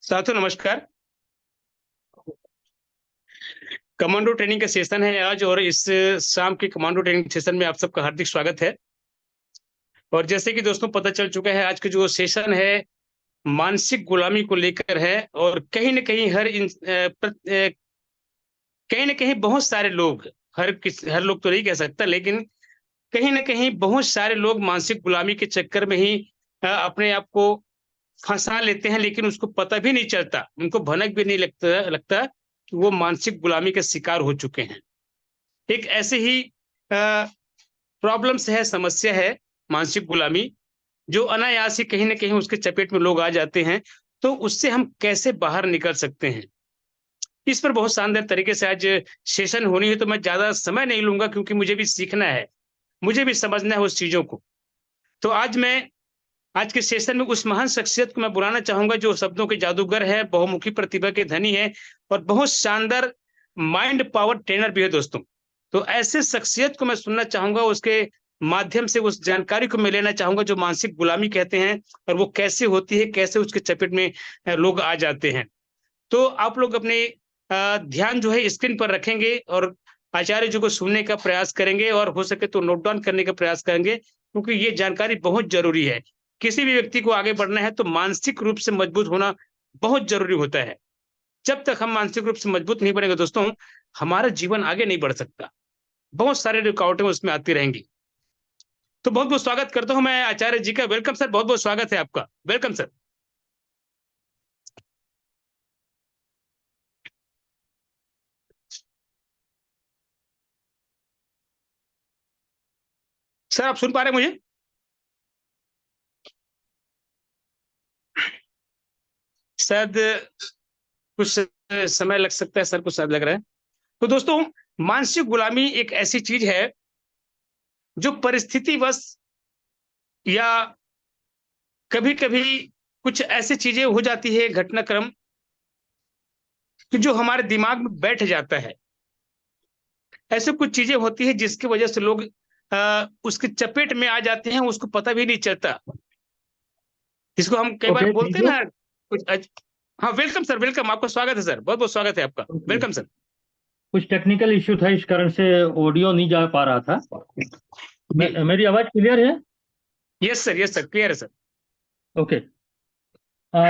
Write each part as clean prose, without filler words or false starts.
साथियों नमस्कार। Commando training का सेशन है आज और इस शाम के कमांडो ट्रेनिंग सेशन में आप सबका हार्दिक स्वागत है। और जैसे कि दोस्तों पता चल चुका है आज का जो सेशन है मानसिक गुलामी को लेकर है और कहीं न कहीं कहीं न कहीं बहुत सारे लोग हर लोग तो नहीं कह सकता लेकिन कहीं न कहीं बहुत सारे लोग मानसिक गुलामी के चक्कर में ही अपने आप को फँसा लेते हैं लेकिन उसको पता भी नहीं चलता। उनको भनक भी नहीं लगता लगता कि वो मानसिक गुलामी का शिकार हो चुके हैं। एक ऐसे ही प्रॉब्लम्स है, समस्या है मानसिक गुलामी, जो अनायास ही कहीं न कहीं उसके चपेट में लोग आ जाते हैं, तो उससे हम कैसे बाहर निकल सकते हैं? इस पर बहुत शानदार तरीके से आज सेशन होनी है, तो मैं ज़्यादा समय नहीं लूँगा क्योंकि मुझे भी सीखना है, मुझे भी समझना है उस चीज़ों को। तो आज के सेशन में उस महान शख्सियत को मैं बुलाना चाहूँगा जो शब्दों के जादूगर है, बहुमुखी प्रतिभा के धनी है और बहुत शानदार माइंड पावर ट्रेनर भी है दोस्तों। तो ऐसे शख्सियत को मैं सुनना चाहूँगा, उसके माध्यम से उस जानकारी को मैं लेना चाहूँगा जो मानसिक गुलामी कहते हैं और वो कैसे होती है, कैसे उसके चपेट में लोग आ जाते हैं। तो आप लोग अपने ध्यान जो है स्क्रीन पर रखेंगे और आचार्य जी को सुनने का प्रयास करेंगे और हो सके तो नोट डाउन करने का प्रयास करेंगे क्योंकि ये जानकारी बहुत ज़रूरी है। किसी भी व्यक्ति को आगे बढ़ना है तो मानसिक रूप से मजबूत होना बहुत ज़रूरी होता है। जब तक हम मानसिक रूप से मजबूत नहीं बनेंगे दोस्तों, हमारा जीवन आगे नहीं बढ़ सकता। बहुत सारे रुकावटें उसमें आती रहेंगी। तो बहुत-बहुत स्वागत करता हूँ मैं आचार्य जी का। वेलकम सर, बहुत-बहुत स्वागत है आपका। Welcome sir. सर आप सुन पा रहे हैं मुझे? शायद कुछ समय लग सकता है सर को शायद लग रहा है। तो दोस्तों, मानसिक गुलामी एक ऐसी चीज़ है जो परिस्थितिवश या कभी-कभी कुछ ऐसी चीज़ें हो जाती है घटनाक्रम कि जो हमारे दिमाग में बैठ जाता है। ऐसी कुछ चीज़ें होती हैं जिसकी वजह से लोग उसकी चपेट में आ जाते हैं, उसको पता भी नहीं चलता। जिसको हम कई बार ओके, बोलते थैंक हैं यू। ना कुछ हाँ, वेलकम सर, वेलकम आपका स्वागत है सर। बहुत-बहुत स्वागत है आपका। Okay, welcome sir. कुछ टेक्निकल इश्यू था, इस कारण से ऑडियो नहीं जा पा रहा था। जी। मेरी आवाज क्लियर है? यस सर, क्लियर है सर। ओके।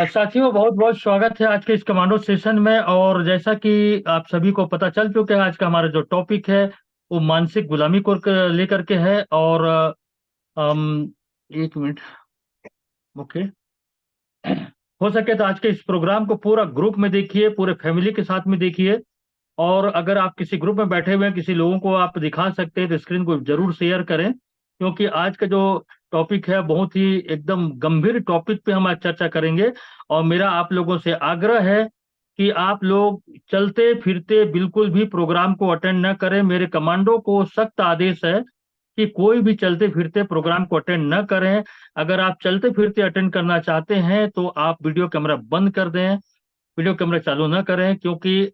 साथियों, बहुत बहुत स्वागत है आज के इस कमांडो सेशन में। और जैसा कि आप सभी को पता चल चुका है, आज का हमारा जो टॉपिक है वो मानसिक गुलामी को लेकर के है। और एक मिनट। ओके। हो सके तो आज के इस प्रोग्राम को पूरा ग्रुप में देखिए, पूरे फैमिली के साथ में देखिए। और अगर आप किसी ग्रुप में बैठे हुए हैं, किसी लोगों को आप दिखा सकते हैं तो स्क्रीन को जरूर शेयर करें, क्योंकि आज का जो टॉपिक है बहुत ही एकदम गंभीर टॉपिक पे हम आज चर्चा करेंगे। और मेरा आप लोगों से आग्रह है कि आप लोग चलते फिरते बिल्कुल भी प्रोग्राम को अटेंड न करें। मेरे कमांडो को सख्त आदेश है कि कोई भी चलते फिरते प्रोग्राम को अटेंड न करें। अगर आप चलते फिरते अटेंड करना चाहते हैं तो आप वीडियो कैमरा बंद कर दें, वीडियो कैमरा चालू न करें, क्योंकि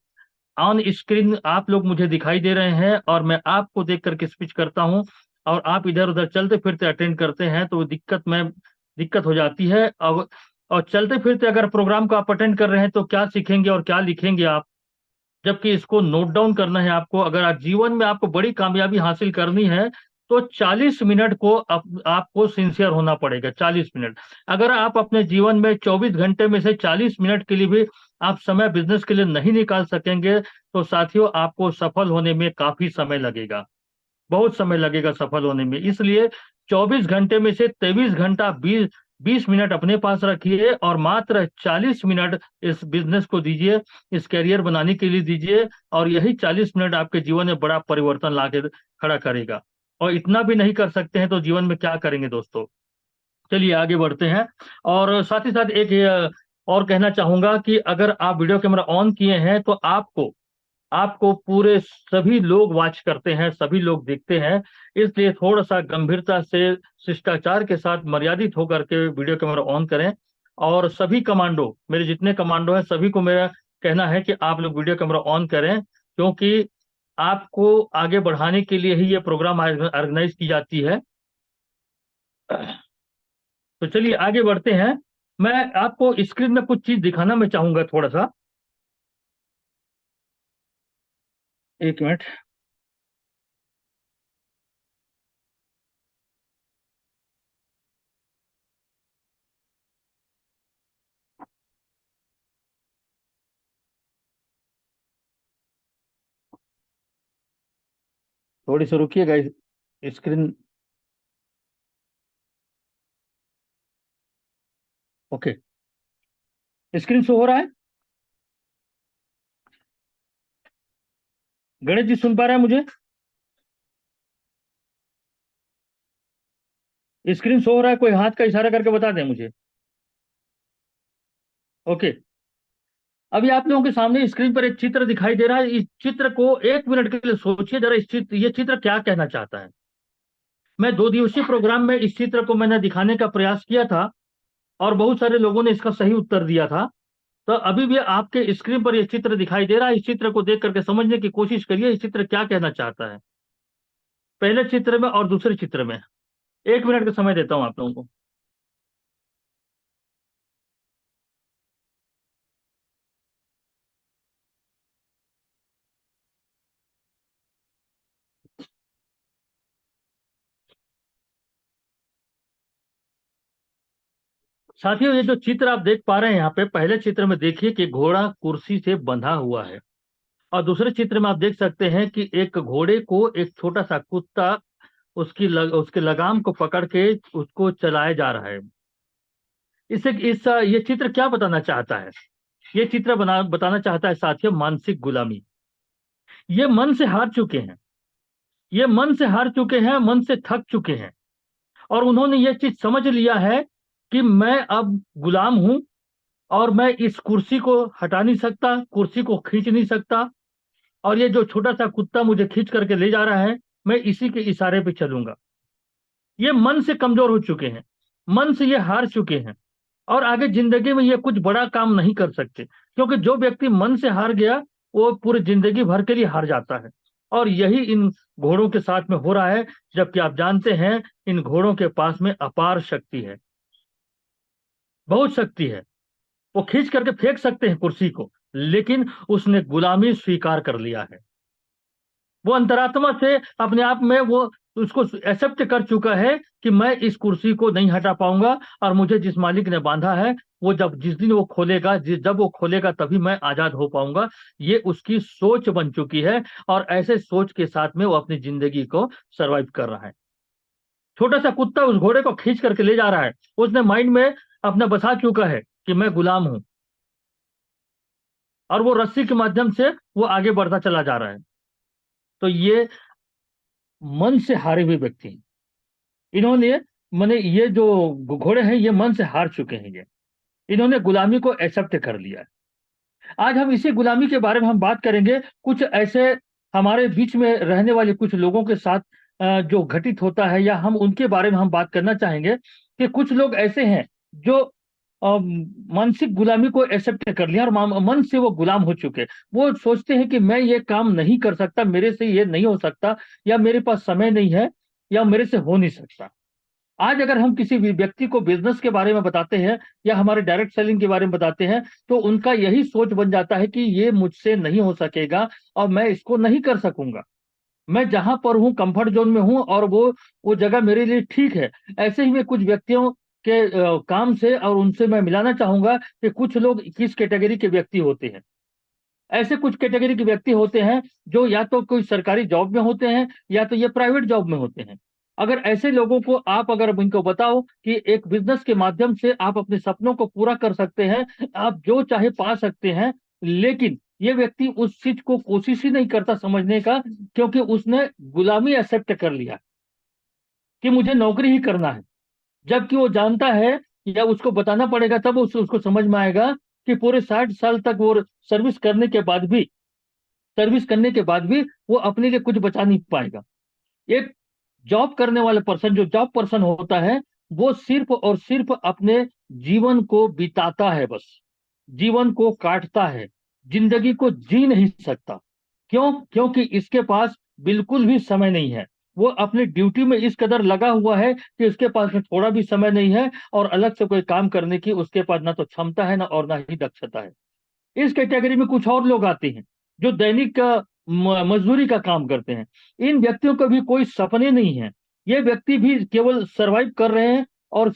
ऑन स्क्रीन आप लोग मुझे दिखाई दे रहे हैं और मैं आपको देख करके स्पीच करता हूं और आप इधर उधर चलते फिरते अटेंड करते हैं तो दिक्कत हो जाती है। और चलते फिरते अगर प्रोग्राम को आप अटेंड कर रहे हैं तो क्या सीखेंगे और क्या लिखेंगे आप, जबकि इसको नोट डाउन करना है आपको। अगर आप जीवन में आपको बड़ी कामयाबी हासिल करनी है तो 40 मिनट को आपको सिंसियर होना पड़ेगा। 40 मिनट। अगर आप अपने जीवन में 24 घंटे में से 40 मिनट के लिए भी आप समय बिजनेस के लिए नहीं निकाल सकेंगे तो साथियों आपको सफल होने में काफी समय लगेगा, बहुत समय लगेगा सफल होने में। इसलिए 24 घंटे में से 23 घंटा 20 मिनट अपने पास रखिए और मात्र 40 मिनट इस बिजनेस को दीजिए, इस करियर बनाने के लिए दीजिए। और यही 40 मिनट आपके जीवन में बड़ा परिवर्तन लाके खड़ा करेगा। और इतना भी नहीं कर सकते हैं तो जीवन में क्या करेंगे दोस्तों। चलिए आगे बढ़ते हैं। और साथ ही साथ एक और कहना चाहूंगा कि अगर आप वीडियो कैमरा ऑन किए हैं तो आपको आपको पूरे सभी लोग वॉच करते हैं, सभी लोग देखते हैं। इसलिए थोड़ा सा गंभीरता से, शिष्टाचार के साथ मर्यादित होकर के वीडियो कैमरा ऑन करें। और सभी कमांडो, मेरे जितने कमांडो हैं सभी को मेरा कहना है कि आप लोग वीडियो कैमरा ऑन करें, क्योंकि आपको आगे बढ़ाने के लिए ही ये प्रोग्राम ऑर्गेनाइज की जाती है। तो चलिए आगे बढ़ते हैं। मैं आपको स्क्रीन में कुछ चीज दिखाना मैं चाहूंगा थोड़ा सा। एक मिनट। थोड़ी सी रुकिएगा, स्क्रीन। ओके, स्क्रीन शो हो रहा है? गणेश जी सुन पा रहे हैं मुझे? स्क्रीन शो हो रहा है? कोई हाथ का इशारा करके बता दें मुझे। ओके, अभी आप लोगों के सामने स्क्रीन पर एक चित्र दिखाई दे रहा है। इस चित्र को एक मिनट के लिए सोचिए जरा, इस चित्र, ये चित्र क्या कहना चाहता है। मैं 2 दिवसीय प्रोग्राम में इस चित्र को मैंने दिखाने का प्रयास किया था और बहुत सारे लोगों ने इसका सही उत्तर दिया था। तो अभी भी आपके स्क्रीन पर यह चित्र दिखाई दे रहा है। इस चित्र को देख करके समझने की कोशिश करिए, इस चित्र क्या कहना चाहता है, पहले चित्र में और दूसरे चित्र में। 1 मिनट का समय देता हूं आप लोगों को। साथियों, ये जो चित्र आप देख पा रहे हैं यहाँ पे, पहले चित्र में देखिए कि घोड़ा कुर्सी से बंधा हुआ है, और दूसरे चित्र में आप देख सकते हैं कि एक घोड़े को एक छोटा सा कुत्ता उसके लगाम को पकड़ के उसको चलाया जा रहा है। ये चित्र क्या बताना चाहता है? ये चित्र बताना चाहता है साथियों, मानसिक गुलामी। ये मन से हार चुके हैं, ये मन से हार चुके हैं, मन से थक चुके हैं, और उन्होंने ये चीज समझ लिया है कि मैं अब गुलाम हूं, और मैं इस कुर्सी को हटा नहीं सकता, कुर्सी को खींच नहीं सकता, और ये जो छोटा सा कुत्ता मुझे खींच करके ले जा रहा है, मैं इसी के इशारे पे चलूंगा। ये मन से कमजोर हो चुके हैं, मन से ये हार चुके हैं, और आगे जिंदगी में ये कुछ बड़ा काम नहीं कर सकते, क्योंकि जो व्यक्ति मन से हार गया वो पूरी जिंदगी भर के लिए हार जाता है। और यही इन घोड़ों के साथ में हो रहा है, जबकि आप जानते हैं इन घोड़ों के पास में अपार शक्ति है, बहुत शक्ति है। वो खींच करके फेंक सकते हैं कुर्सी को, लेकिन उसने गुलामी स्वीकार कर लिया है। वो अंतरात्मा से अपने आप में वो उसको एक्सेप्ट कर चुका है कि मैं इस कुर्सी को नहीं हटा पाऊंगा, और मुझे जिस मालिक ने बांधा है, वो जिस दिन वो खोलेगा, जब वो खोलेगा तभी मैं आजाद हो पाऊंगा। ये उसकी सोच बन चुकी है, और ऐसे सोच के साथ में वो अपनी जिंदगी को सरवाइव कर रहा है। छोटा सा कुत्ता उस घोड़े को खींच करके ले जा रहा है, उसने माइंड में अपना बसा चुका है कि मैं गुलाम हूं, और वो रस्सी के माध्यम से वो आगे बढ़ता चला जा रहा है। तो ये मन से हारे हुए व्यक्ति हैं। इन्होंने, माने ये जो घोड़े हैं, ये मन से हार चुके हैं। ये इन्होंने गुलामी को एक्सेप्ट कर लिया है। आज हम इसी गुलामी के बारे में हम बात करेंगे। कुछ ऐसे हमारे बीच में रहने वाले कुछ लोगों के साथ जो घटित होता है, या हम उनके बारे में हम बात करना चाहेंगे कि कुछ लोग ऐसे हैं जो मानसिक गुलामी को एक्सेप्ट कर लिया, और मन से वो गुलाम हो चुके। वो सोचते हैं कि मैं ये काम नहीं कर सकता, मेरे से ये नहीं हो सकता, या मेरे पास समय नहीं है, या मेरे से हो नहीं सकता। आज अगर हम किसी भी व्यक्ति को बिजनेस के बारे में बताते हैं, या हमारे डायरेक्ट सेलिंग के बारे में बताते हैं, तो उनका यही सोच बन जाता है कि ये मुझसे नहीं हो सकेगा, और मैं इसको नहीं कर सकूंगा। मैं जहां पर हूं, कंफर्ट जोन में हूं, और वो जगह मेरे लिए ठीक है। ऐसे ही मैं कुछ व्यक्तियों के काम से और उनसे मैं मिलाना चाहूंगा कि कुछ लोग किस कैटेगरी के व्यक्ति होते हैं। ऐसे कुछ कैटेगरी के व्यक्ति होते हैं जो या तो कोई सरकारी जॉब में होते हैं, या तो ये प्राइवेट जॉब में होते हैं। अगर ऐसे लोगों को आप अगर इनको बताओ कि एक बिजनेस के माध्यम से आप अपने सपनों को पूरा कर सकते हैं, आप जो चाहे पा सकते हैं, लेकिन ये व्यक्ति उस चीज को कोशिश ही नहीं करता समझने का, क्योंकि उसने गुलामी एक्सेप्ट कर लिया कि मुझे नौकरी ही करना है। जबकि वो जानता है, या उसको बताना पड़ेगा तब उसको समझ में आएगा कि पूरे 60 साल तक वो सर्विस करने के बाद भी सर्विस करने के बाद भी वो अपने लिए कुछ बचा नहीं पाएगा। एक जॉब करने वाला पर्सन, जो जॉब पर्सन होता है, वो सिर्फ और सिर्फ अपने जीवन को बिताता है, बस जीवन को काटता है, जिंदगी को जी नहीं सकता। क्यों? क्योंकि इसके पास बिल्कुल भी समय नहीं है। वो अपनी ड्यूटी में इस कदर लगा हुआ है कि उसके पास में थोड़ा भी समय नहीं है और अलग से कोई काम करने की उसके पास ना तो क्षमता है ना और ना ही दक्षता है। इस कैटेगरी में कुछ और लोग आते हैं जो दैनिक मजदूरी का काम करते हैं। इन व्यक्तियों को भी कोई सपने नहीं है। ये व्यक्ति भी केवल सरवाइव कर रहे हैं और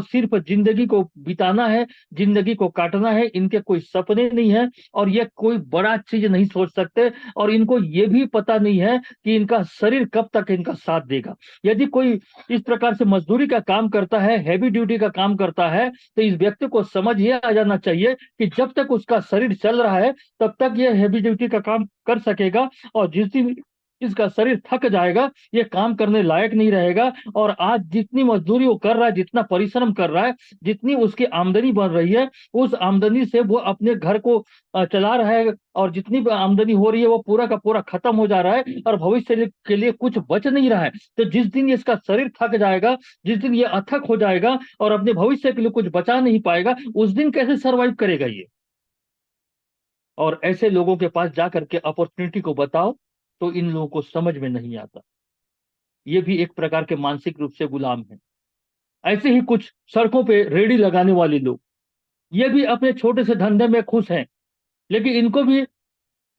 सिर्फ जिंदगी को बिताना है, जिंदगी को काटना है। इनके कोई सपने नहीं है और ये कोई बड़ा चीज नहीं सोच सकते। और इनको ये भी पता नहीं है कि इनका शरीर कब तक इनका साथ देगा। यदि कोई इस प्रकार से मजदूरी का काम करता है, हैवी ड्यूटी का काम करता है, तो इस व्यक्ति को समझ ये आ जाना चाहिए कि जब तक उसका शरीर चल रहा है तब तक ये हैवी ड्यूटी का काम कर सकेगा, और जिस दिन इसका शरीर थक जाएगा ये काम करने लायक नहीं रहेगा। और आज जितनी मजदूरी वो कर रहा है, जितना परिश्रम कर रहा है, जितनी उसकी आमदनी बन रही है, उस आमदनी से वो अपने घर को चला रहा है, और जितनी भी आमदनी हो रही है वो पूरा का पूरा खत्म हो जा रहा है और भविष्य के लिए कुछ बच नहीं रहा है। तो जिस दिन इसका शरीर थक जाएगा, जिस दिन ये अथक हो जाएगा और अपने भविष्य के लिए कुछ बचा नहीं पाएगा, उस दिन कैसे सरवाइव करेगा ये। और ऐसे लोगों के पास जा करके अपॉर्चुनिटी को बताओ तो इन लोगों को समझ में नहीं आता। ये भी एक प्रकार के मानसिक रूप से गुलाम है। ऐसे ही कुछ सड़कों पे रेडी लगाने वाले लोग, ये भी अपने छोटे से धंधे में खुश हैं, लेकिन इनको भी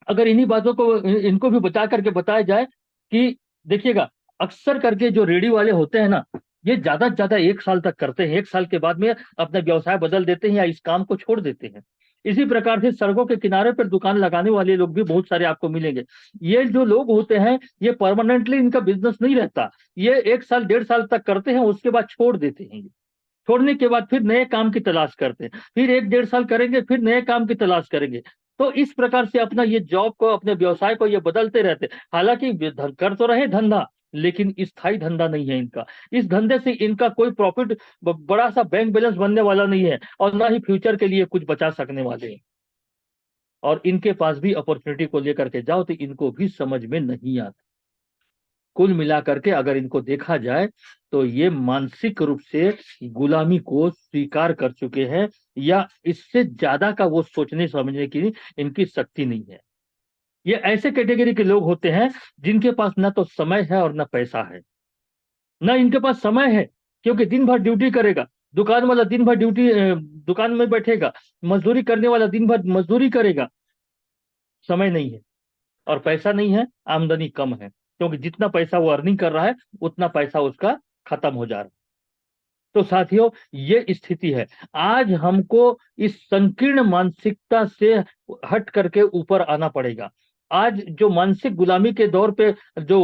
अगर इन्हीं बातों को इनको भी बता करके बताया जाए कि देखिएगा, अक्सर करके जो रेडी वाले होते हैं ना, ये ज्यादा से ज्यादा 1 साल तक करते हैं। 1 साल के बाद में अपना व्यवसाय बदल देते हैं या इस काम को छोड़ देते हैं। इसी प्रकार से सड़कों के किनारे पर दुकान लगाने वाले लोग भी बहुत सारे आपको मिलेंगे। ये जो लोग होते हैं ये परमानेंटली इनका बिजनेस नहीं रहता। ये 1 साल 1.5 साल तक करते हैं, उसके बाद छोड़ देते हैं। छोड़ने के बाद फिर नए काम की तलाश करते हैं, फिर 1 1.5 साल करेंगे, फिर नए काम की तलाश करेंगे। तो इस प्रकार से अपना ये जॉब को, अपने व्यवसाय को ये बदलते रहते हैं। हालांकि कर तो रहे धंधा, लेकिन स्थायी धंधा नहीं है इनका। इस धंधे से इनका कोई प्रॉफिट, बड़ा सा बैंक बैलेंस बनने वाला नहीं है और ना ही फ्यूचर के लिए कुछ बचा सकने वाले हैं। और इनके पास भी अपॉर्चुनिटी को लेकर के जाओ तो इनको भी समझ में नहीं आता। कुल मिलाकर के अगर इनको देखा जाए तो ये मानसिक रूप से गुलामी को स्वीकार कर चुके हैं, या इससे ज्यादा का वो सोचने समझने की इनकी शक्ति नहीं है। ये ऐसे कैटेगरी के लोग होते हैं जिनके पास ना तो समय है और ना पैसा है। ना इनके पास समय है क्योंकि दिन भर ड्यूटी करेगा, दुकान वाला दिन भर दुकान में बैठेगा, मजदूरी करने वाला दिन भर मजदूरी करेगा, समय नहीं है। और पैसा नहीं है, आमदनी कम है, क्योंकि जितना पैसा वो अर्निंग कर रहा है उतना पैसा उसका खत्म हो जा रहा है। तो साथियों, ये स्थिति है। आज हमको इस संकीर्ण मानसिकता से हट करके ऊपर आना पड़ेगा। आज जो मानसिक गुलामी के दौर पे जो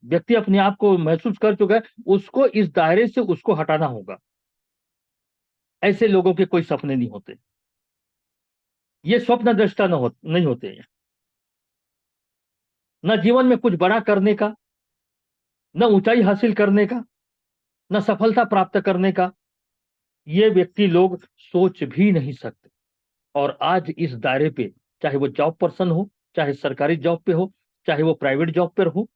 व्यक्ति अपने आप को महसूस कर चुका है, उसको इस दायरे से उसको हटाना होगा। ऐसे लोगों के कोई सपने नहीं होते, ये स्वप्न दृष्टा नहीं होते हैं। न जीवन में कुछ बड़ा करने का, न ऊंचाई हासिल करने का, न सफलता प्राप्त करने का ये व्यक्ति लोग सोच भी नहीं सकते। और आज इस दायरे पे, चाहे वो जॉब पर्सन हो, चाहे सरकारी जॉब पे हो, चाहे वो प्राइवेट जॉब पर हो,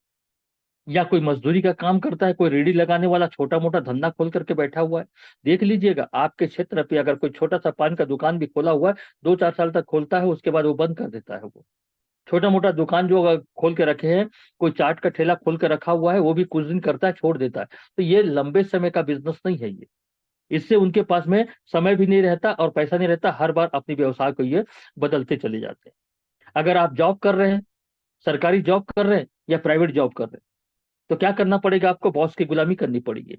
या कोई मजदूरी का काम करता है, कोई रेडी लगाने वाला छोटा मोटा धंधा खोल करके बैठा हुआ है। देख लीजिएगा, आपके क्षेत्र पे अगर कोई छोटा सा पान का दुकान भी खोला हुआ है, 2 4 साल तक खोलता है, उसके बाद वो बंद कर देता है। वो छोटा मोटा दुकान जो अगर खोल के रखे हैं, कोई चाट का ठेला खोल के रखा हुआ है, वो भी कुछ दिन करता है, छोड़ देता है। तो ये लंबे समय का बिजनेस नहीं है ये। इससे उनके पास में समय भी नहीं रहता और पैसा नहीं रहता, हर बार अपनी व्यवसाय को ये बदलते चले जाते हैं। अगर आप जॉब कर रहे हैं, सरकारी जॉब कर रहे हैं या प्राइवेट जॉब कर रहे हैं, तो क्या करना पड़ेगा आपको? बॉस की गुलामी करनी पड़ेगी,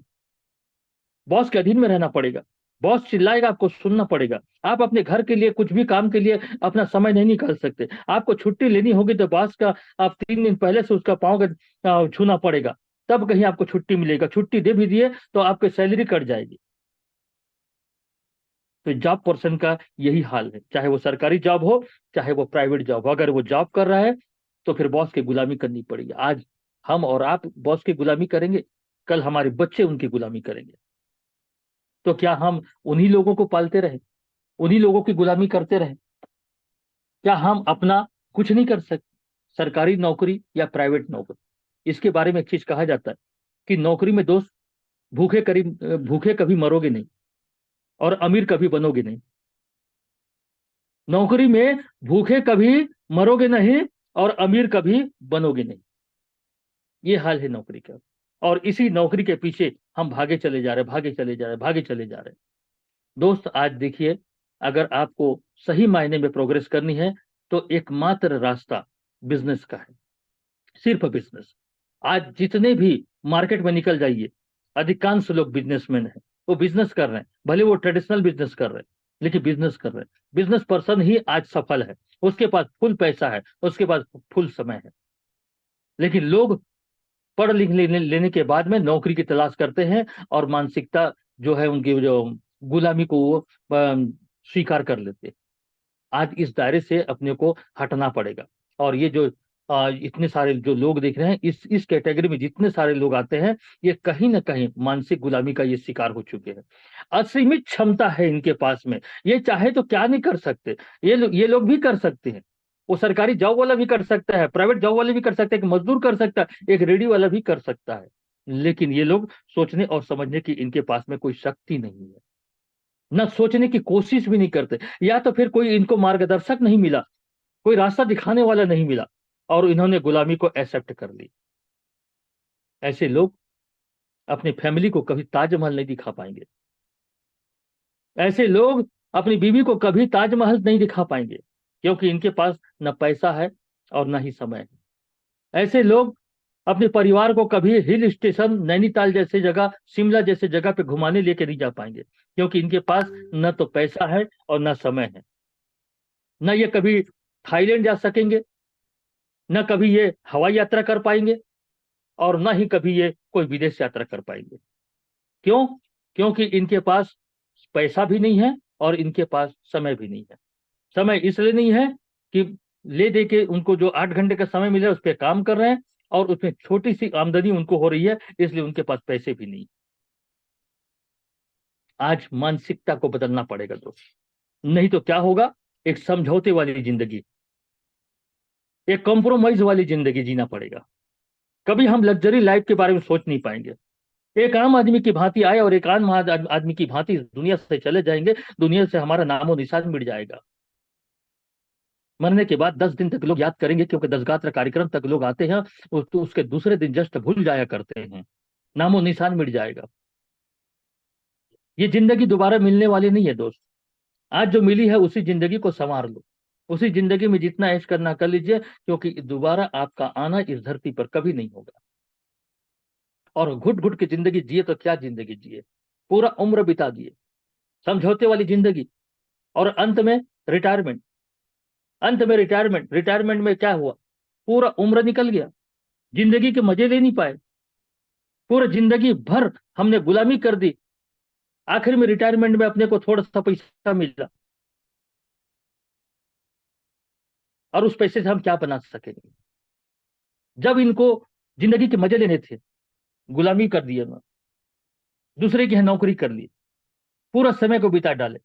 बॉस के अधीन में रहना पड़ेगा। बॉस चिल्लाएगा, आपको सुनना पड़ेगा। आप अपने घर के लिए, कुछ भी काम के लिए अपना समय नहीं निकाल सकते। आपको छुट्टी लेनी होगी तो बॉस का आप 3 दिन पहले से उसका पाँव छूना पड़ेगा, तब कहीं आपको छुट्टी मिलेगा। छुट्टी दे भी दिए तो आपकी सैलरी कट जाएगी। तो जॉब पर्सन का यही हाल है, चाहे वो सरकारी जॉब हो, चाहे वो प्राइवेट जॉब हो। अगर वो जॉब कर रहा है तो फिर बॉस की गुलामी करनी पड़ेगी। आज हम और आप बॉस की गुलामी करेंगे, कल हमारे बच्चे उनकी गुलामी करेंगे। तो क्या हम उन्हीं लोगों को पालते रहे, उन्हीं लोगों की गुलामी करते रहे? क्या हम अपना कुछ नहीं कर सकते? सरकारी नौकरी या प्राइवेट नौकरी, इसके बारे में एक चीज कहा जाता है कि नौकरी में दोस्त, भूखे कभी मरोगे नहीं और अमीर कभी बनोगे नहीं। नौकरी में भूखे कभी मरोगे नहीं और अमीर कभी बनोगे नहीं। ये हाल है नौकरी का। और इसी नौकरी के पीछे हम भागे चले जा रहे, भागे चले जा रहे, भागे चले जा रहे। दोस्त आज देखिए, अगर आपको सही मायने में प्रोग्रेस करनी है तो एकमात्र रास्ता बिजनेस का है, सिर्फ बिजनेस। आज जितने भी मार्केट में निकल जाइए, अधिकांश लोग बिजनेसमैन हैं, वो बिजनेस कर रहे हैं, भले वो ट्रेडिशनल बिजनेस कर रहे हैं, लेकिन बिजनेस कर रहे हैं। बिजनेस पर्सन ही आज सफल है, उसके पास फुल पैसा है, उसके पास फुल समय है। लेकिन लोग पढ़ लिख लेने के बाद में नौकरी की तलाश करते हैं, और मानसिकता जो है उनकी, जो गुलामी को वो स्वीकार कर लेते हैं। आज इस दायरे से अपने को हटना पड़ेगा। और ये जो इतने सारे जो लोग देख रहे हैं, इस कैटेगरी में जितने सारे लोग आते हैं, ये कहीं ना कहीं मानसिक गुलामी का ये शिकार हो चुके हैं। असीमित क्षमता है इनके पास में, ये चाहे तो क्या नहीं कर सकते। ये लोग भी कर सकते हैं। वो सरकारी जॉब वाला भी कर सकता है, प्राइवेट जॉब वाले भी कर सकते हैं, एक मजदूर कर सकता है, एक रेडी वाला भी कर सकता है। लेकिन ये लोग सोचने और समझने की इनके पास में कोई शक्ति नहीं है, न सोचने की कोशिश भी नहीं करते, या तो फिर कोई इनको मार्गदर्शक नहीं मिला, कोई रास्ता दिखाने वाला नहीं मिला, और इन्होंने गुलामी को एक्सेप्ट कर ली। ऐसे लोग अपनी फैमिली को कभी ताजमहल नहीं दिखा पाएंगे। ऐसे लोग अपनी बीवी को कभी ताजमहल नहीं दिखा पाएंगे, क्योंकि इनके पास न पैसा है और न ही समय है। ऐसे लोग अपने परिवार को कभी हिल स्टेशन, नैनीताल जैसे जगह, शिमला जैसे जगह पे घुमाने लेके नहीं जा पाएंगे, क्योंकि इनके पास न तो पैसा है और न समय है। न ये कभी थाईलैंड जा सकेंगे, न कभी ये हवाई यात्रा कर पाएंगे, और न ही कभी ये कोई विदेश यात्रा कर पाएंगे। क्यों? क्योंकि इनके पास पैसा भी नहीं है और इनके पास समय भी नहीं है। समय इसलिए नहीं है कि ले दे के उनको जो 8 घंटे का समय मिला उस पर काम कर रहे हैं, और उसमें छोटी सी आमदनी उनको हो रही है, इसलिए उनके पास पैसे भी नहीं। आज मानसिकता को बदलना पड़ेगा दोस्त, नहीं तो क्या होगा, एक समझौते वाली जिंदगी, एक कॉम्प्रोमाइज वाली जिंदगी जीना पड़ेगा। कभी हम लग्जरी लाइफ के बारे में सोच नहीं पाएंगे। एक आम आदमी की भांति आए और एक आम आदमी की भांति इस दुनिया से चले जाएंगे, दुनिया से हमारा नामो निशान मिट जाएगा। मरने के बाद 10 दिन तक लोग याद करेंगे, क्योंकि 10 गात्र कार्यक्रम तक लोग आते हैं, तो उसके दूसरे दिन जस्ट भूल जाया करते हैं, नामो निशान मिट जाएगा। ये जिंदगी दोबारा मिलने वाली नहीं है दोस्त। आज जो मिली है उसी जिंदगी को संवार लो, उसी जिंदगी में जितना ऐश करना कर लीजिए, क्योंकि दोबारा आपका आना इस धरती पर कभी नहीं होगा। और घुट घुट की जिंदगी जिए तो क्या जिंदगी जिए, पूरा उम्र बिता दिए समझौते वाली जिंदगी, और अंत में रिटायरमेंट। अंत में रिटायरमेंट, रिटायरमेंट में क्या हुआ, पूरा उम्र निकल गया, जिंदगी के मजे ले नहीं पाए, पूरा जिंदगी भर हमने गुलामी कर दी, आखिर में रिटायरमेंट में अपने को थोड़ा सा पैसा मिला, और उस पैसे से हम क्या बना सकेंगे, जब इनको जिंदगी के मजे लेने थे। गुलामी कर दिए ना, दूसरे की नौकरी कर ली, पूरा समय को बिता डाले,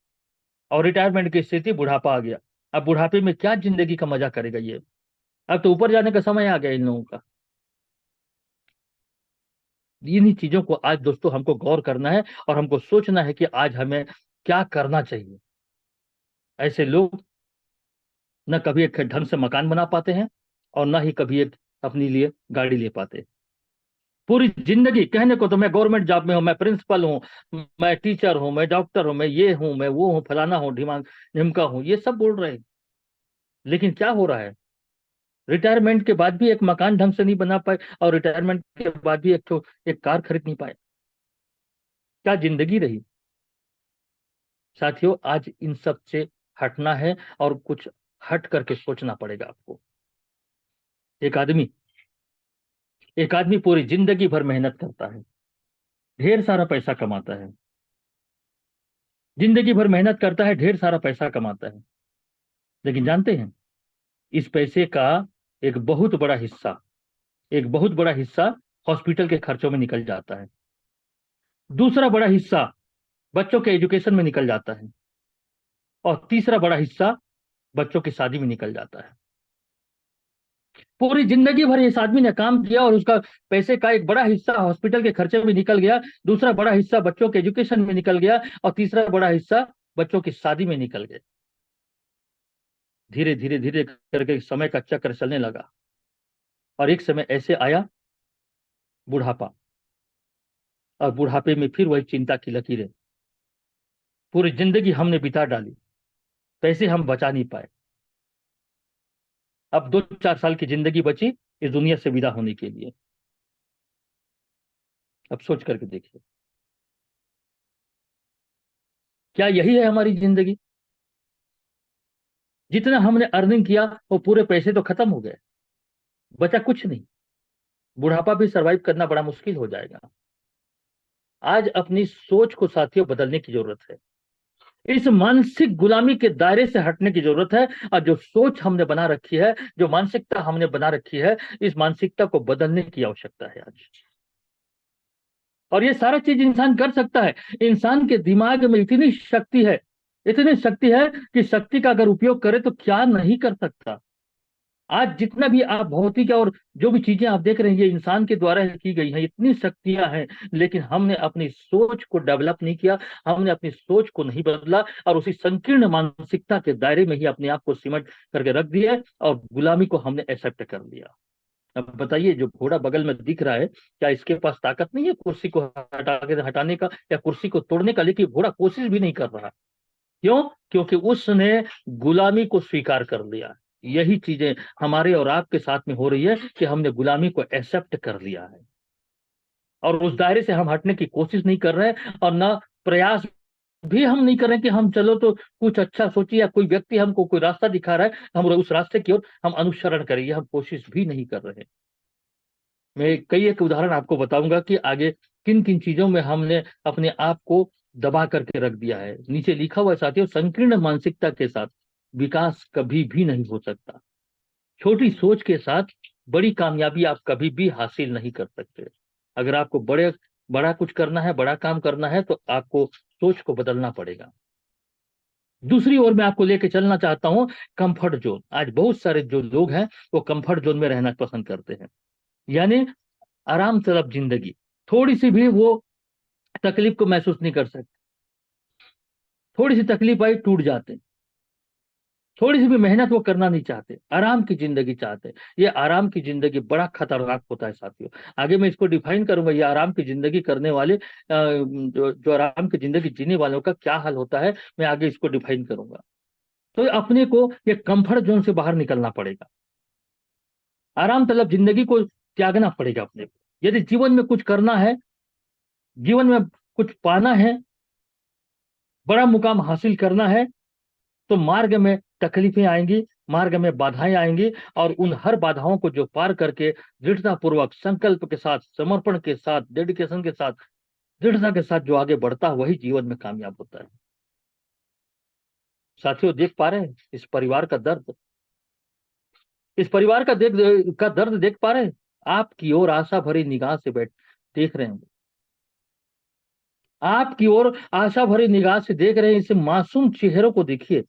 और रिटायरमेंट की स्थिति, बुढ़ापा आ गया। अब बुढ़ापे में क्या जिंदगी का मजा करेगा ये, अब तो ऊपर जाने का समय आ गया इन लोगों का। इन्हीं चीजों को आज दोस्तों हमको गौर करना है, और हमको सोचना है कि आज हमें क्या करना चाहिए। ऐसे लोग न कभी एक ढंग से मकान बना पाते हैं, और न ही कभी एक अपने लिए गाड़ी ले पाते। पूरी जिंदगी कहने को तो मैं गवर्नमेंट जॉब में हूं, मैं प्रिंसिपल हूं, मैं टीचर हूं, मैं डॉक्टर हूं, मैं ये हूं, मैं वो हूं, फलाना हूं, ढिमाग ढिमका हूं, ये सब बोल रहे हैं। लेकिन क्या हो रहा है, रिटायरमेंट के बाद भी एक मकान ढंग से नहीं बना पाए, और रिटायरमेंट के बाद भी एक कार खरीद नहीं पाए। क्या जिंदगी रही। साथियों, आज इन सब से हटना है, और कुछ हट करके सोचना पड़ेगा आपको। एक आदमी एक आदमी पूरी जिंदगी भर मेहनत करता है, ढेर सारा पैसा कमाता है, जिंदगी भर मेहनत करता है, ढेर सारा पैसा कमाता है। लेकिन जानते हैं, इस पैसे का एक बहुत बड़ा हिस्सा एक बहुत बड़ा हिस्सा हॉस्पिटल के खर्चों में निकल जाता है, दूसरा बड़ा हिस्सा बच्चों के एजुकेशन में निकल जाता है, और तीसरा बड़ा हिस्सा बच्चों की शादी में निकल जाता है। पूरी जिंदगी भर इस आदमी ने काम किया, और उसका पैसे का एक बड़ा हिस्सा हॉस्पिटल के खर्चे में निकल गया, दूसरा बड़ा हिस्सा बच्चों के एजुकेशन में निकल गया, और तीसरा बड़ा हिस्सा बच्चों की शादी में निकल गया। धीरे धीरे धीरे करके समय का चक्र चलने लगा, और एक समय ऐसे आया बुढ़ापा, और बुढ़ापे में फिर वही चिंता की लकीरें। पूरी जिंदगी हमने बिता डाली, पैसे हम बचा नहीं पाए, अब 2-4 साल की जिंदगी बची इस दुनिया से विदा होने के लिए। अब सोच करके देखिए, क्या यही है हमारी जिंदगी? जितना हमने अर्निंग किया वो पूरे पैसे तो खत्म हो गए, बचा कुछ नहीं। बुढ़ापा भी सरवाइव करना बड़ा मुश्किल हो जाएगा। आज अपनी सोच को साथियों बदलने की जरूरत है। इस मानसिक गुलामी के दायरे से हटने की जरूरत है, और जो सोच हमने बना रखी है, जो मानसिकता हमने बना रखी है, इस मानसिकता को बदलने की आवश्यकता है आज। और ये सारा चीज इंसान कर सकता है। इंसान के दिमाग में इतनी शक्ति है, इतनी शक्ति है कि शक्ति का अगर उपयोग करे तो क्या नहीं कर सकता। आज जितना भी आप भौतिक और जो भी चीजें आप देख रहे हैं, ये इंसान के द्वारा ही की गई हैं, इतनी शक्तियां हैं, लेकिन हमने अपनी सोच को डेवलप नहीं किया, हमने अपनी सोच को नहीं बदला, और उसी संकीर्ण मानसिकता के दायरे में ही अपने आप को सिमट करके रख दिया, और गुलामी को हमने एक्सेप्ट कर लिया। अब बताइए, जो घोड़ा बगल में दिख रहा है, क्या इसके पास ताकत नहीं है कुर्सी को हटाने का या कुर्सी को तोड़ने का? लेकिन घोड़ा कोशिश भी नहीं कर रहा। क्यों? क्योंकि उसने गुलामी को स्वीकार कर लिया। यही चीजें हमारे और आपके साथ में हो रही है कि हमने गुलामी को एक्सेप्ट कर लिया है, और उस दायरे से हम हटने की कोशिश नहीं कर रहे हैं, और ना प्रयास भी हम नहीं कर रहे हैं कि हम चलो तो कुछ अच्छा सोचिए, या कोई व्यक्ति हमको कोई रास्ता दिखा रहा है, हम उस रास्ते की ओर हम अनुसरण करें, ये हम कोशिश भी नहीं कर रहे हैं। मैं कई एक उदाहरण आपको बताऊंगा कि आगे किन किन चीजों में हमने अपने आप को दबा करके रख दिया है। नीचे लिखा हुआ है साथियों, संकीर्ण मानसिकता के साथ विकास कभी भी नहीं हो सकता। छोटी सोच के साथ बड़ी कामयाबी आप कभी भी हासिल नहीं कर सकते। अगर आपको बड़ा कुछ करना है, बड़ा काम करना है, तो आपको सोच को बदलना पड़ेगा। दूसरी ओर मैं आपको लेके चलना चाहता हूं, कंफर्ट जोन। आज बहुत सारे जो लोग हैं वो कंफर्ट जोन में रहना पसंद करते हैं, यानी आराम तलब जिंदगी। थोड़ी सी भी वो तकलीफ को महसूस नहीं कर सकते, थोड़ी सी तकलीफ आई टूट जाते, थोड़ी सी भी मेहनत वो करना नहीं चाहते, आराम की जिंदगी चाहते। ये आराम की जिंदगी बड़ा खतरनाक होता है साथियों। आगे मैं इसको डिफाइन करूंगा, ये आराम की जिंदगी करने वाले जो आराम की जिंदगी जीने वालों का क्या हाल होता है, मैं आगे इसको डिफाइन करूंगा। तो अपने को ये कंफर्ट जोन से बाहर निकलना पड़ेगा, आराम तलब जिंदगी को त्यागना पड़ेगा अपने को। यदि जीवन में कुछ करना है, जीवन में कुछ पाना है, बड़ा मुकाम हासिल करना है, तो मार्ग में तकलीफें आएंगी, मार्ग में बाधाएं आएंगी, और उन हर बाधाओं को जो पार करके दृढ़ता पूर्वक, संकल्प के साथ, समर्पण के साथ, डेडिकेशन के साथ, दृढ़ता के साथ जो आगे बढ़ता है, वही जीवन में कामयाब होता है। साथियों, देख पा रहे हैं इस परिवार का दर्द? इस परिवार का दर्द देख पा रहे हैं? आपकी ओर आशा भरी निगाह से देख रहे हैं, आपकी ओर आशा भरी निगाह से देख रहे हैं। इस मासूम चेहरों को देखिए,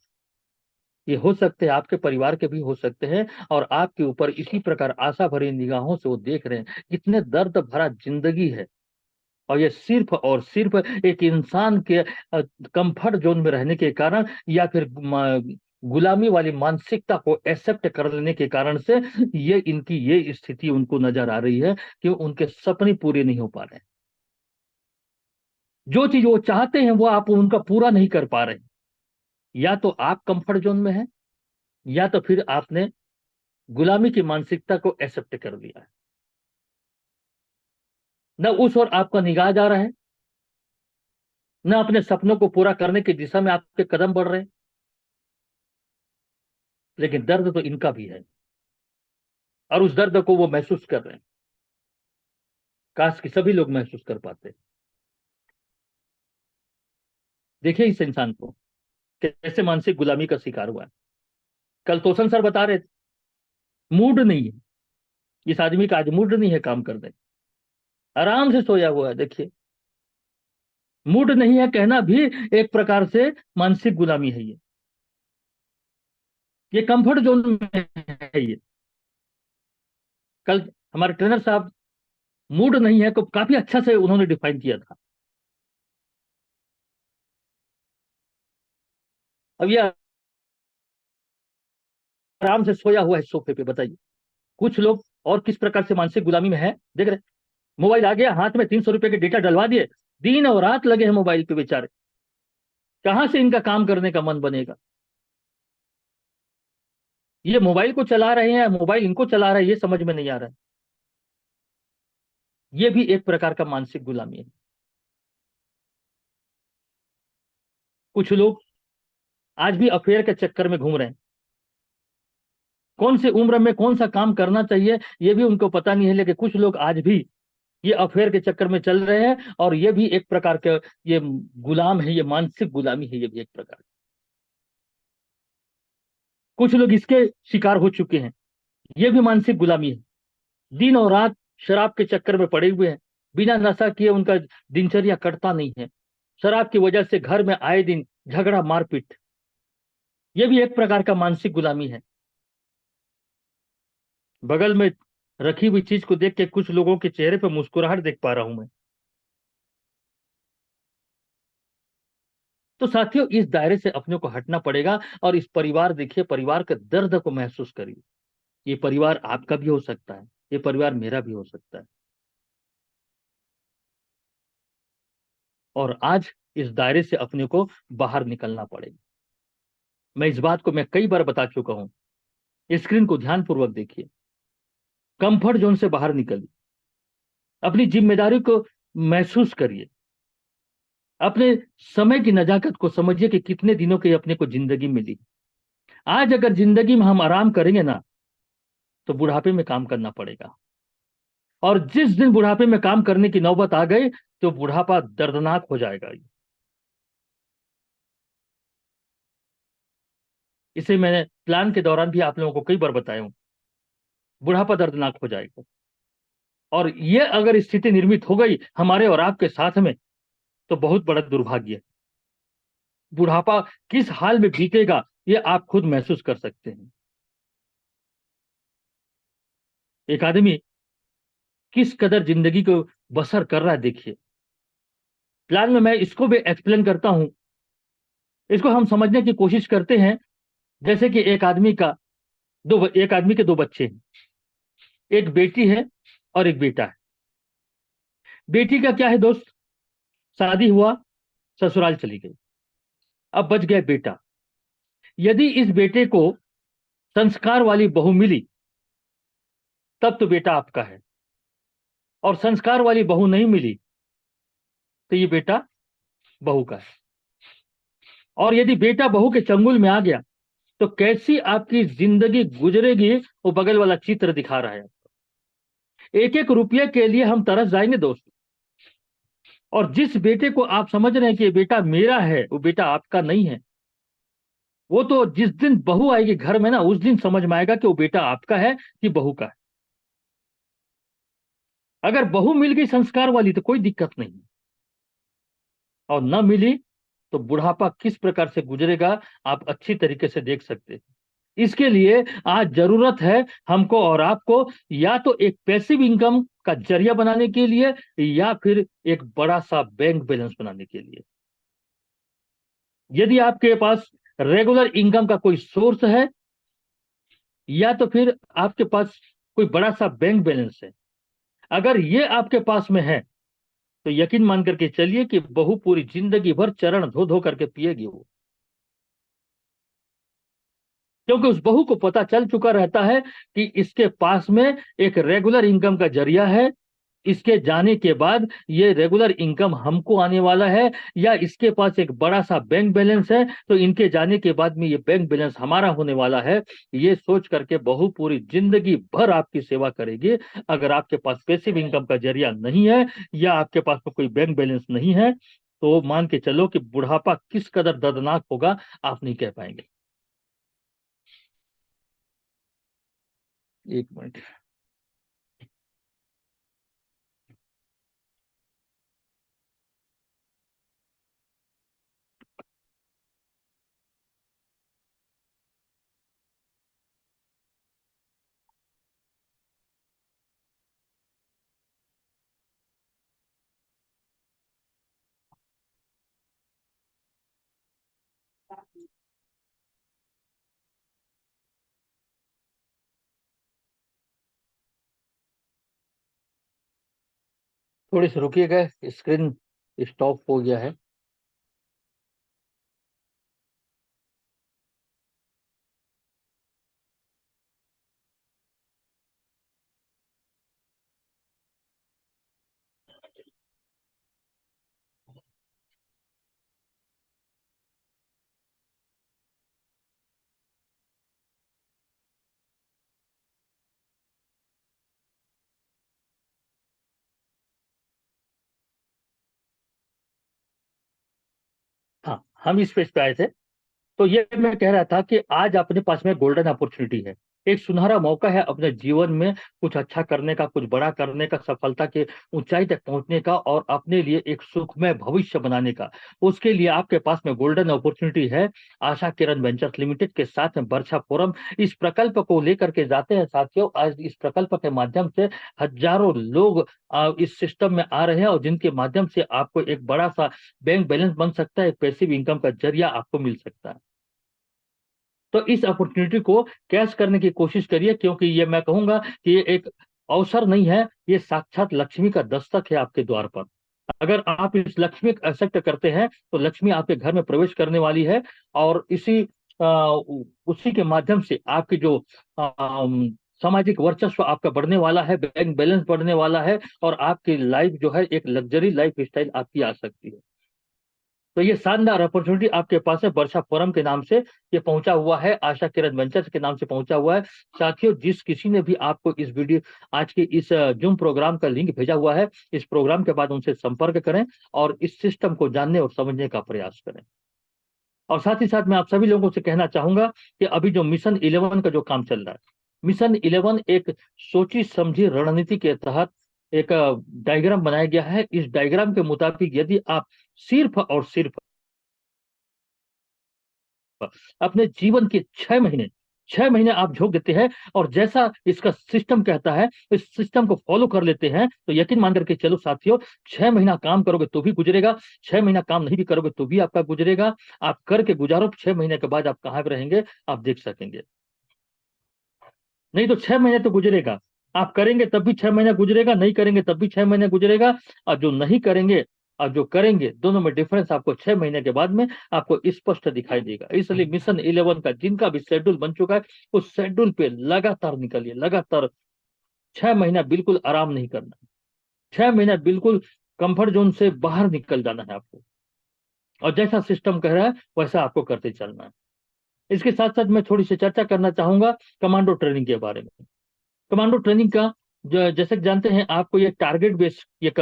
ये हो सकते हैं आपके परिवार के भी हो सकते हैं, और आपके ऊपर इसी प्रकार आशा भरी निगाहों से वो देख रहे हैं। कितने दर्द भरा जिंदगी है, और ये सिर्फ और सिर्फ एक इंसान के कंफर्ट जोन में रहने के कारण, या फिर गुलामी वाली मानसिकता को एक्सेप्ट कर लेने के कारण से ये इनकी ये स्थिति उनको नजर आ रही है कि उनके सपने पूरे नहीं हो पा रहे हैं। जो चीज वो चाहते हैं वो आप उनका पूरा नहीं कर पा रहे। या तो आप कंफर्ट जोन में हैं, या तो फिर आपने गुलामी की मानसिकता को एक्सेप्ट कर लिया है। न उस ओर आपका निगाह जा रहा है, न अपने सपनों को पूरा करने की दिशा में आपके कदम बढ़ रहे हैं। लेकिन दर्द तो इनका भी है, और उस दर्द को वो महसूस कर रहे हैं। काश कि सभी लोग महसूस कर पाते। देखिए इस इंसान को कैसे मानसिक गुलामी का शिकार हुआ है। कल तोसन सर बता रहे थे, मूड नहीं है इस आदमी का, आज मूड नहीं है काम करने, आराम से सोया हुआ है। देखिए, मूड नहीं है कहना भी एक प्रकार से मानसिक गुलामी है। ये कंफर्ट जोन में है ये। कल हमारे ट्रेनर साहब मूड नहीं है को काफी अच्छा से उन्होंने डिफाइन किया था। अब ये आराम से सोया हुआ है सोफे पे, बताइए कुछ लोग और किस प्रकार से मानसिक गुलामी में है, देख रहे हैं? मोबाइल आ गया हाथ में, 300 रुपए के डेटा डलवा दिए, दिन और रात लगे हैं मोबाइल पे बेचारे। कहां से इनका काम करने का मन बनेगा? ये मोबाइल को चला रहे हैं, मोबाइल इनको चला रहा है, ये समझ में नहीं आ रहा है। ये भी एक प्रकार का मानसिक गुलामी है। कुछ लोग आज भी अफेयर के चक्कर में घूम रहे हैं। कौन सी उम्र में कौन सा काम करना चाहिए ये भी उनको पता नहीं है, लेकिन कुछ लोग आज भी ये अफेयर के चक्कर में चल रहे हैं, और ये भी एक प्रकार का ये गुलाम है, ये मानसिक गुलामी है, ये भी एक प्रकार। कुछ लोग इसके शिकार हो चुके हैं, ये भी मानसिक गुलामी है। दिन और रात शराब के चक्कर में पड़े हुए हैं, बिना नशा किए उनका दिनचर्या कटता नहीं है। शराब की वजह से घर में आए दिन झगड़ा मारपीट, ये भी एक प्रकार का मानसिक गुलामी है। बगल में रखी हुई चीज को देख के कुछ लोगों के चेहरे पर मुस्कुराहट देख पा रहा हूं मैं। तो साथियों, इस दायरे से अपने को हटना पड़ेगा, और इस परिवार, देखिए परिवार के दर्द को महसूस करिए। ये परिवार आपका भी हो सकता है, ये परिवार मेरा भी हो सकता है। और आज इस दायरे से अपने को बाहर निकलना पड़ेगा। मैं इस बात को मैं कई बार बता चुका हूं। स्क्रीन को ध्यानपूर्वक देखिए, कंफर्ट जोन से बाहर निकलिए, अपनी जिम्मेदारी को महसूस करिए, अपने समय की नजाकत को समझिए कि कितने दिनों की अपने को जिंदगी मिली। आज अगर जिंदगी में हम आराम करेंगे ना, तो बुढ़ापे में काम करना पड़ेगा। और जिस दिन बुढ़ापे में काम करने की नौबत आ गई, तो बुढ़ापा दर्दनाक हो जाएगा। इसे मैंने प्लान के दौरान भी आप लोगों को कई बार बताया हूं। बुढ़ापा दर्दनाक हो जाएगा, और ये अगर स्थिति निर्मित हो गई हमारे और आपके साथ में, तो बहुत बड़ा दुर्भाग्य है। बुढ़ापा किस हाल में बीतेगा ये आप खुद महसूस कर सकते हैं। एक आदमी किस कदर जिंदगी को बसर कर रहा है, देखिए। प्लान में मैं इसको भी एक्सप्लेन करता हूं। इसको हम समझने की कोशिश करते हैं। जैसे कि एक आदमी के दो बच्चे हैं, एक बेटी है और एक बेटा है। बेटी का क्या है दोस्त, शादी हुआ, ससुराल चली गई, अब बच गया बेटा। यदि इस बेटे को संस्कार वाली बहू मिली, तब तो बेटा आपका है। और संस्कार वाली बहू नहीं मिली, तो ये बेटा बहू का है। और यदि बेटा बहू के चंगुल में आ गया, तो कैसी आपकी जिंदगी गुजरेगी, वो बगल वाला चित्र दिखा रहा है। एक एक रुपये के लिए हम तरस जाएंगे दोस्त। और जिस बेटे को आप समझ रहे हैं कि ये बेटा मेरा है, वो बेटा आपका नहीं है। वो तो जिस दिन बहू आएगी घर में ना, उस दिन समझ में आएगा कि वो बेटा आपका है कि बहू का है। अगर बहू मिल गई संस्कार वाली तो कोई दिक्कत नहीं, और न मिली तो बुढ़ापा किस प्रकार से गुजरेगा आप अच्छी तरीके से देख सकते हैं। इसके लिए आज जरूरत है हमको और आपको, या तो एक पैसिव इनकम का जरिया बनाने के लिए, या फिर एक बड़ा सा बैंक बैलेंस बनाने के लिए। यदि आपके पास रेगुलर इनकम का कोई सोर्स है, या तो फिर आपके पास कोई बड़ा सा बैंक बैलेंस है, अगर ये आपके पास में है, तो यकीन मान करके चलिए कि बहू पूरी जिंदगी भर चरण धो धो करके पिएगी वो। क्योंकि उस बहू को पता चल चुका रहता है कि इसके पास में एक रेगुलर इनकम का जरिया है। इसके जाने के बाद ये रेगुलर इनकम हमको आने वाला है, या इसके पास एक बड़ा सा बैंक बैलेंस है, तो इनके जाने के बाद में ये बैंक बैलेंस हमारा होने वाला है। ये सोच करके बहू पूरी जिंदगी भर आपकी सेवा करेगी। अगर आपके पास पैसिव इनकम का जरिया नहीं है, या आपके पास में कोई बैंक बैलेंस नहीं है, तो मान के चलो कि बुढ़ापा किस कदर दर्दनाक होगा आप नहीं कह पाएंगे। एक मिनट। थोड़ी सी रुकिएगा, स्क्रीन स्टॉप हो गया है। हाँ, हम इस पेज पे आए थे। तो ये मैं कह रहा था कि आज अपने पास में गोल्डन अपॉर्चुनिटी है, एक सुनहरा मौका है अपने जीवन में कुछ अच्छा करने का, कुछ बड़ा करने का, सफलता के ऊंचाई तक पहुंचने का और अपने लिए एक सुखमय भविष्य बनाने का। उसके लिए आपके पास में गोल्डन अपॉर्चुनिटी है। आशा किरण वेंचर्स लिमिटेड के साथ में वर्षा फोरम इस प्रकल्प को लेकर के जाते हैं साथियों। आज इस प्रकल्प के माध्यम से हजारों लोग इस सिस्टम में आ रहे हैं और जिनके माध्यम से आपको एक बड़ा सा बैंक बैलेंस बन सकता है, पैसिव इनकम का जरिया आपको मिल सकता है। तो इस अपॉर्चुनिटी को कैच करने की कोशिश करिए, क्योंकि ये मैं कहूंगा कि ये एक अवसर नहीं है, ये साक्षात लक्ष्मी का दस्तक है आपके द्वार पर। अगर आप इस लक्ष्मी को एक्सेप्ट करते हैं तो लक्ष्मी आपके घर में प्रवेश करने वाली है और उसी के माध्यम से आपकी जो सामाजिक वर्चस्व आपका बढ़ने वाला है, बैंक बैलेंस बढ़ने वाला है और आपकी लाइफ जो है एक लग्जरी लाइफ स्टाइल आपकी आ सकती है। तो ये शानदार अपॉर्चुनिटी आपके पास है, वर्षा फोरम के नाम से ये पहुंचा हुआ है, आशा किरण वेंचर्स के नाम से पहुंचा हुआ है। साथियों, जिस किसी ने भी आपको इस वीडियो आज के इस जूम प्रोग्राम का लिंक भेजा हुआ है, इस प्रोग्राम के बाद उनसे संपर्क करें और इस सिस्टम को जानने और समझने का प्रयास करें। और साथ ही साथ मैं आप सभी लोगों से कहना चाहूंगा कि अभी जो मिशन 11 का जो काम चल रहा है, मिशन 11 एक सोची समझी रणनीति के तहत एक डायग्राम बनाया गया है। इस डायग्राम के मुताबिक यदि आप सिर्फ और सिर्फ अपने जीवन के 6 महीने आप झोंक देते हैं और जैसा इसका सिस्टम कहता है इस सिस्टम को फॉलो कर लेते हैं, तो यकीन मान करके चलो साथियों, 6 महीना काम करोगे तो भी गुजरेगा, 6 महीना काम नहीं भी करोगे तो भी आपका गुजरेगा। आप करके गुजारो, 6 महीने के बाद आप कहाँ पे रहेंगे आप देख सकेंगे। नहीं तो 6 महीने तो गुजरेगा, आप करेंगे तब भी 6 महीने गुजरेगा, नहीं करेंगे तब भी 6 महीने गुजरेगा। और जो नहीं करेंगे और जो करेंगे दोनों में डिफरेंस आपको 6 महीने के बाद में आपको स्पष्ट दिखाई देगा। इसलिए मिशन 11 का जिनका भी शेड्यूल बन चुका है उस शेड्यूल पे लगातार निकलिए, लगातार 6 महीना बिल्कुल आराम नहीं करना है, 6 महीना बिल्कुल कंफर्ट जोन से बाहर निकल जाना है आपको और जैसा सिस्टम कह रहा है वैसा आपको करते चलना है। इसके साथ साथ मैं थोड़ी सी चर्चा करना चाहूंगा कमांडो ट्रेनिंग के बारे में। कमांडो ट्रेनिंग का जैसे कि जानते हैं आपको ये टारगेट बेस्ड एक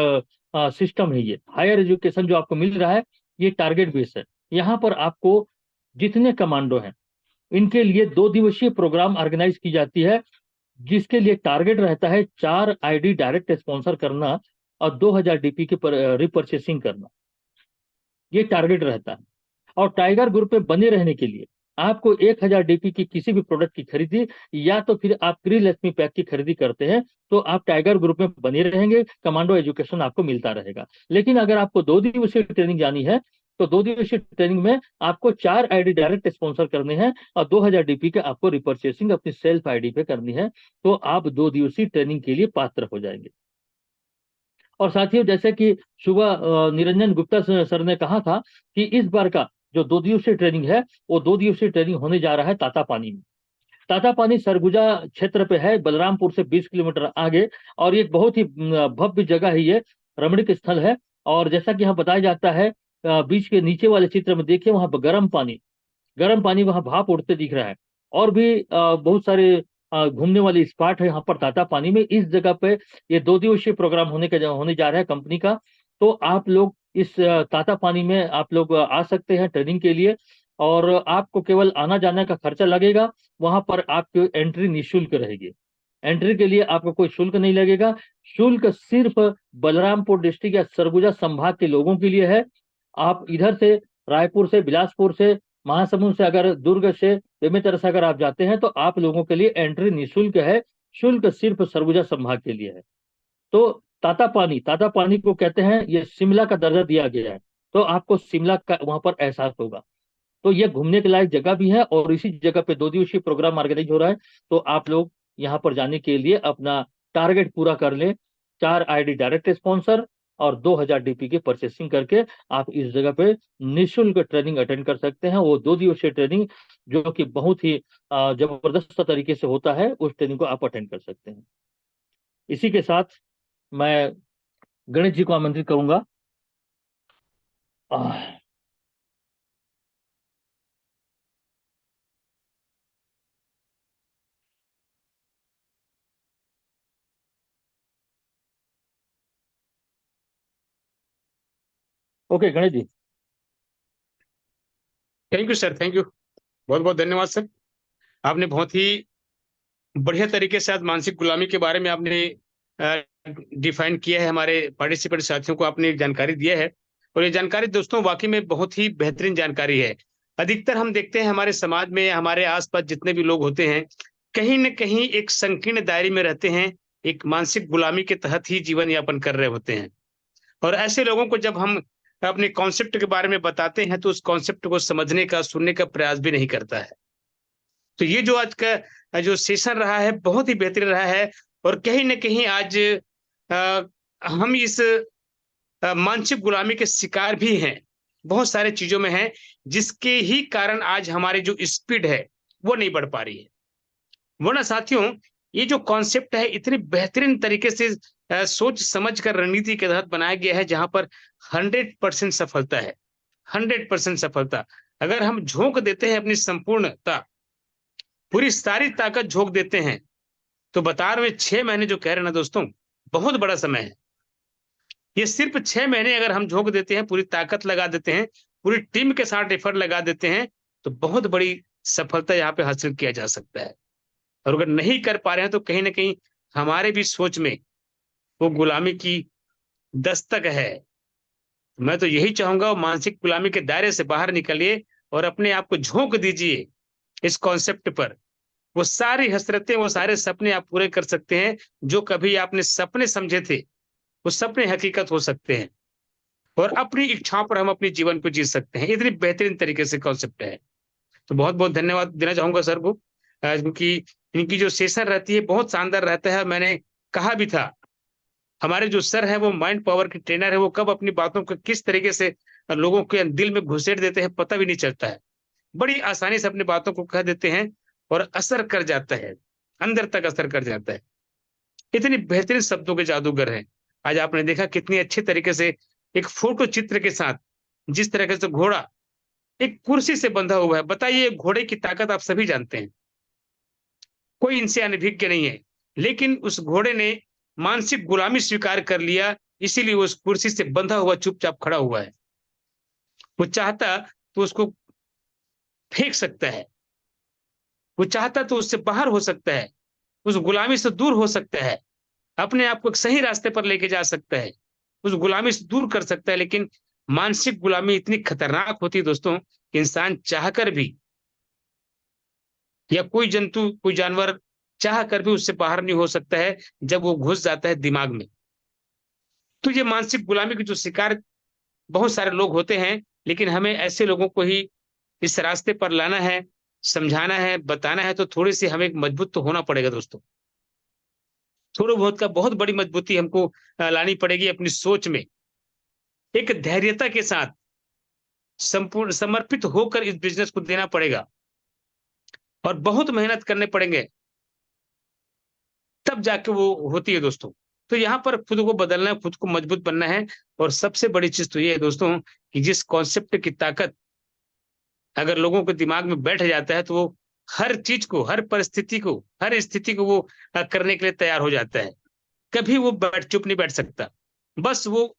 सिस्टम है। ये हायर एजुकेशन जो आपको मिल रहा है ये टारगेट बेस्ड है। यहाँ पर आपको जितने कमांडो हैं इनके लिए 2 दिवसीय प्रोग्राम ऑर्गेनाइज की जाती है, जिसके लिए टारगेट रहता है 4 आईडी डायरेक्ट स्पॉन्सर करना और 2000 DP की रिपर्चेसिंग करना, ये टारगेट रहता है। और टाइगर ग्रुप में बने रहने के लिए आपको 1000 DP की किसी भी प्रोडक्ट की खरीदी या तो फिर आप प्रीलक्ष्मी पैक की खरीदी करते हैं तो आप टाइगर ग्रुप में बने रहेंगे, कमांडो एजुकेशन आपको मिलता रहेगा। लेकिन अगर आपको 2 दिवसीय ट्रेनिंग जानी है तो 2 दिवसीय ट्रेनिंग में आपको 4 आईडी डायरेक्ट स्पॉन्सर करने हैं और 2000 DP के आपको रिपर्चेसिंग अपनी सेल्फ आईडी पे करनी है, तो आप 2 दिवसीय ट्रेनिंग के लिए पात्र हो जाएंगे। और साथियों, जैसे कि सुबह निरंजन गुप्ता सर ने कहा था कि इस बार का जो 2 दिवसीय ट्रेनिंग है वो 2 दिवसीय ट्रेनिंग होने जा रहा है तातापानी में। तातापानी सरगुजा क्षेत्र पे है, बलरामपुर से 20 किलोमीटर आगे, और ये बहुत ही भव्य जगह है, ये रमणीक स्थल है। और जैसा कि यहाँ बताया जाता है बीच के नीचे वाले चित्र में देखिए वहां पर गर्म पानी वहां भाप उड़ते दिख रहा है। और भी बहुत सारे घूमने वाले स्पॉट है यहाँ पर ताता पानी में। इस जगह पे ये 2 दिवसीय प्रोग्राम होने जा रहा है कंपनी का। तो आप लोग इस ताता पानी में आप लोग आ सकते हैं ट्रेनिंग के लिए और आपको केवल आना जाने का खर्चा लगेगा। वहां पर आपकी एंट्री निःशुल्क रहेगी, एंट्री के लिए आपको कोई शुल्क नहीं लगेगा। शुल्क सिर्फ बलरामपुर डिस्ट्रिक्ट या सरगुजा संभाग के लोगों के लिए है। आप इधर से रायपुर से, बिलासपुर से, महासमुंद से, अगर दुर्ग से, बेमेतरा से अगर आप जाते हैं तो आप लोगों के लिए एंट्री निःशुल्क है। शुल्क सिर्फ सरगुजा संभाग के लिए है। तो तातापानी को कहते हैं, ये शिमला का दर्जा दिया गया है, तो आपको शिमला का वहां पर एहसास होगा। तो ये घूमने के लायक जगह भी है और इसी जगह पे 2 दिवसीय प्रोग्राम ऑर्गेनाइज हो रहा है। तो आप लोग यहाँ पर जाने के लिए अपना टारगेट पूरा कर लें। 4 आईडी डायरेक्ट स्पॉन्सर और 2000 डीपी की परचेसिंग करके आप इस जगह पे निःशुल्क ट्रेनिंग अटेंड कर सकते हैं। वो 2 दिवसीय ट्रेनिंग जो कि बहुत ही जबरदस्त तरीके से होता है, उस ट्रेनिंग को आप अटेंड कर सकते हैं। इसी के साथ मैं गणेश जी को आमंत्रित करूंगा। Okay Ganesh ji. Thank you sir, thank you. बहुत बहुत धन्यवाद सर। आपने बहुत ही बढ़िया तरीके से आज मानसिक गुलामी के बारे में आपने डिफाइन किया है, हमारे पार्टिसिपेंट साथियों को आपने जानकारी दिया है। और ये जानकारी दोस्तों वाकई में बहुत ही बेहतरीन जानकारी है। अधिकतर हम देखते हैं हमारे समाज में, हमारे आसपास जितने भी लोग होते हैं, कहीं न कहीं एक संकीर्ण दायरे में रहते हैं, एक मानसिक गुलामी के तहत ही जीवन यापन कर रहे होते हैं। और ऐसे लोगों को जब हम अपने कॉन्सेप्ट के बारे में बताते हैं, तो उस कॉन्सेप्ट को समझने का, सुनने का प्रयास भी नहीं करता है। तो ये जो आज का जो सेशन रहा है, बहुत ही बेहतरीन रहा है। और कहीं न कहीं आज हम इस मानसिक गुलामी के शिकार भी हैं। बहुत सारे चीज़ों में हैं, जिसके ही कारण आज हमारी जो स्पीड है, वो नहीं बढ़ पा रही है। वरना साथियों, ये जो कॉन्सेप्ट है इतनी बेहतरीन तरीके से सोच समझ कर रणनीति के तहत बनाया गया है, जहाँ पर 100% सफलता है, 100% सफलता। अगर हम झोंक देते हैं अपनी संपूर्णता, पूरी सारी ताकत झोंक देते हैं, तो बता रहे हैं 6 महीने जो कह रहे हैं ना दोस्तों, बहुत बड़ा समय है। ये सिर्फ 6 महीने अगर हम झोंक देते हैं, पूरी ताकत लगा देते हैं, पूरी टीम के साथ एफर्ट लगा देते हैं, तो बहुत बड़ी सफलता यहाँ पे हासिल किया जा सकता है। और अगर नहीं कर पा रहे हैं, तो कहीं न कहीं हमारे भी सोच में वो गुलामी की दस्तक है। मैं तो यही चाहूँगा, वो मानसिक गुलामी के दायरे से बाहर निकलिए और अपने आप को झोंक दीजिए इस कॉन्सेप्ट पर। वो सारी हसरतें, वो सारे सपने आप पूरे कर सकते हैं, जो कभी आपने सपने समझे थे, वो सपने हकीकत हो सकते हैं। और अपनी इच्छाओं पर हम अपने जीवन को जी सकते हैं। इतनी बेहतरीन तरीके से कॉन्सेप्ट है। तो बहुत-बहुत धन्यवाद देना चाहूँगा सर को, क्योंकि इनकी जो सेशन रहती है बहुत शानदार रहता है। मैंने कहा भी था, हमारे जो सर हैं वो माइंड पावर के ट्रेनर हैं, वो कब अपनी बातों को किस तरीके से लोगों के दिल में घुसेड़ देते हैं, पता भी नहीं चलता है। बड़ी आसानी से अपनी बातों को कह देते हैं और असर कर जाता है, अंदर तक असर कर जाता है। इतनी बेहतरीन शब्दों के जादूगर हैं। आज आपने देखा कितनी अच्छे तरीके से एक फोटो चित्र के साथ, जिस तरीके से घोड़ा एक कुर्सी से बंधा हुआ है। बताइए, घोड़े की ताकत आप सभी जानते हैं। कोई इनसे अनभिज्ञ नहीं है। लेकिन उस घोड़े ने मानसिक गुलामी स्वीकार कर लिया, इसीलिए वो उस कुर्सी से बंधा हुआ चुपचाप खड़ा हुआ है। वो चाहता तो उसको फेंक सकता है, वो चाहता तो उससे बाहर हो सकता है, उस गुलामी से दूर हो सकता है, अपने आप को एक सही रास्ते पर लेके जा सकता है, उस गुलामी से दूर कर सकता है। लेकिन मानसिक गुलामी इतनी खतरनाक होती है दोस्तों, कि इंसान चाहकर भी, या कोई जंतु, कोई जानवर चाह कर भी उससे बाहर नहीं हो सकता है, जब वो घुस जाता है दिमाग में। तो ये मानसिक गुलामी के जो शिकार बहुत सारे लोग होते हैं, लेकिन हमें ऐसे लोगों को ही इस रास्ते पर लाना है, समझाना है, बताना है। तो थोड़ी-सी हमें मजबूत तो होना पड़ेगा दोस्तों। थोड़ा बहुत का बहुत बड़ी मजबूती हमको लानी पड़ेगी अपनी सोच में। एक धैर्यता के साथ संपूर्ण समर्पित होकर इस बिज़नेस को देना पड़ेगा और बहुत मेहनत करने पड़ेंगे, तब जाके वो होती है दोस्तों। तो यहाँ पर खुद को बदलना है, खुद को मजबूत बनना है। और सबसे बड़ी चीज़ तो ये है दोस्तों, कि जिस कॉन्सेप्ट की ताकत अगर लोगों के दिमाग में बैठ जाता है, तो वो हर चीज़ को, हर परिस्थिति को, हर स्थिति को वो करने के लिए तैयार हो जाता है। कभी वो चुप नहीं बैठ सकता। बस वो